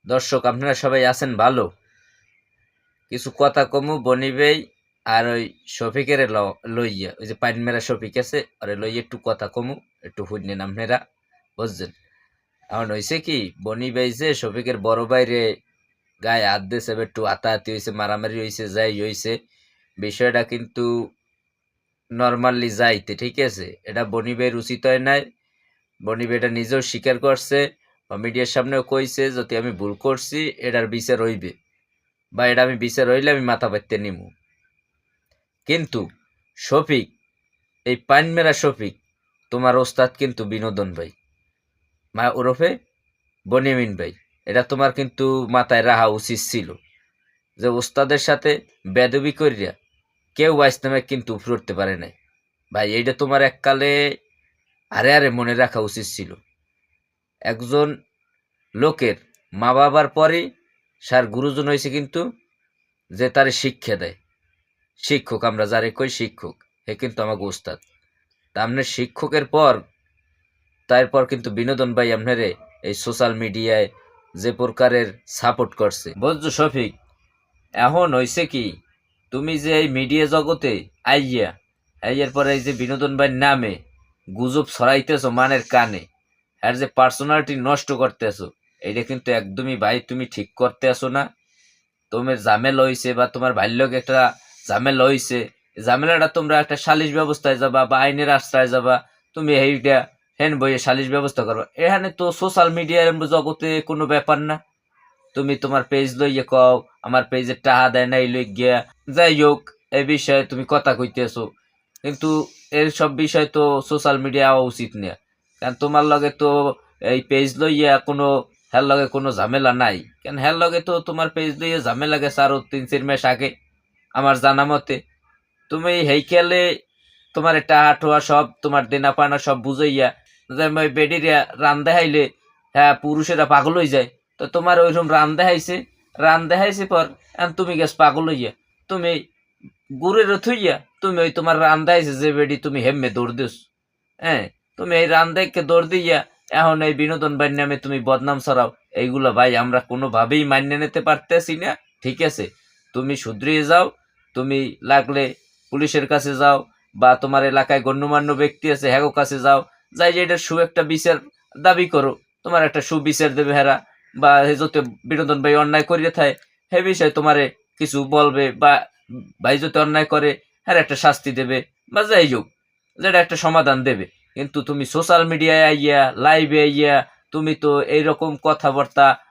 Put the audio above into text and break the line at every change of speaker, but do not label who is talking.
দর্শক আপনারা সবাই আছেন ভালো? কিছু কথা কমু বনিবেই আর ওই শফিকের লইয়া ওই যে পাইন মেরা শফিক আছে আরে লইয়া একটু কথা কমু, একটু শুনেন আপনারা, বুঝছেন? এখন হয়েছে কি, বনিবেই যে শফিকের বড় বাইরে গায়ে হাত দিয়েছে, একটু হাতাহাতি হয়েছে, মারামারি হয়েছে, যাই হয়েছে, বিষয়টা কিন্তু নর্মালি যাইতে ঠিক আছে, এটা বনিবের উচিত হয় নাই। বনিবে এটা নিজেও স্বীকার করছে, মিডিয়ার সামনেও কইছে যদি আমি ভুল করছি এটার বিচার হইবে, বা এটা আমি বিচার হইলে আমি মাথা পাইতে নিমু। কিন্তু শফিক, এই পাইন মেরা শফিক, তোমার ওস্তাদ কিন্তু বিনোদন ভাই, মা ওরফে বনিমিন ভাই, এটা তোমার কিন্তু মাথায় রাখা উচিত ছিল যে ওস্তাদের সাথে বেদবি করিয়া কেউ বাইসনামে কিন্তু উপরে উঠতে পারে নাই ভাই। এইটা তোমার এককালে আরে আরে মনে রাখা উচিত ছিল। একজন লোকের মা বাবার পরে সার গুরুজন হয়েছে কিন্তু যে তারে শিক্ষা দেয়, শিক্ষক আমরা যারে কই শিক্ষক, হে কিন্তু আমাকে ওস্তাদ। তা আপনার শিক্ষকের পর তারপর কিন্তু বিনোদন ভাই আপনারে এই সোশ্যাল মিডিয়ায় যে প্রকারের সাপোর্ট করছে, বুঝছো শফিক? এখন হয়েছে কি, তুমি যে এই মিডিয়া জগতে আইয়া আইয়ার পরে এই যে বিনোদন ভাইয়ের নামে গুজব ছড়াইতেছো মানের কানে, আর যে পার্সোনালিটি নষ্ট করতেছো, এইটা কিন্তু একদমই ভাই তুমি ঠিক করতে আসো না। তোমার ঝামেলা হইছে বা তোমার বাল্যক একটা ঝামেলা হইছে, ঝামেলাটা তোমরা একটা সালিশ ব্যবস্থায় যাবা বা আইনের আশ্রয় যাবা, তুমি এইটা হেন বইয়ে সালিশ ব্যবস্থা করবা। এখানে তো সোশ্যাল মিডিয়ার জগতে কোনো ব্যাপার না। তুমি তোমার পেজ লইয়ে কও আমার পেজে টাহা দেয় নাই লই গিয়া, যাই হোক, এই বিষয়ে তুমি কথা কইতেছো, কিন্তু এর সব বিষয় তো সোশ্যাল মিডিয়া হওয়া উচিত না। কারণ তোমার লগে তো এই পেজ লইয়া কোনো, হ্যার লগে কোনো ঝামেলা নাই। কেন হ্যার লগে তো তোমার পেজ লইয়া ঝামেলা গেছে আরো 3-4 মাস আগে আমার জানা মতে। তুমি হেই খেলে তোমার টাহা টোয়া সব তোমার দেনা পানা সব বুঝাইয়া যে ওই বেডিরা রান দেখাইলে হ্যাঁ পুরুষেরা পাগল হয়ে যায়, তো তোমার ওইরকম রান দেখাইছে পর এখন তুমি গেছ পাগল হইয়া, তুমি গুড়ের থইয়া তুমি ওই তোমার রান দেখাইছে যে বেডি তুমি হেম্মে দৌড় দিস। হ্যাঁ, তুমি এই রান দেখে দৌড় দিয়া এখন এই বিনোদন ভাইয়ের নামে তুমি বদনাম ছড়াও। এইগুলো ভাই আমরা কোনোভাবেই মান্য নিতে পারতেছি না। ঠিক আছে, তুমি শুধরিয়ে যাও, তুমি লাগলে পুলিশের কাছে যাও বা তোমার এলাকায় গণ্যমান্য ব্যক্তি আছে হ্যাগো কাছে যাও, যাই যে এটার একটা বিচার দাবি করো, তোমার একটা সুবিচার দেবে হেরা, বা যত বিনোদন ভাই অন্যায় করিয়ে থাকে সে বিষয়ে তোমারে কিছু বলবে, বা ভাই যদি অন্যায় করে হ্যাঁ একটা শাস্তি দেবে, বা যাই হোক যেটা একটা সমাধান দেবে। কিন্তু তুমি সোশ্যাল মিডিয়ায় আইয়া লাইভে আইয়া তুমি তো এইরকম কথাবার্তা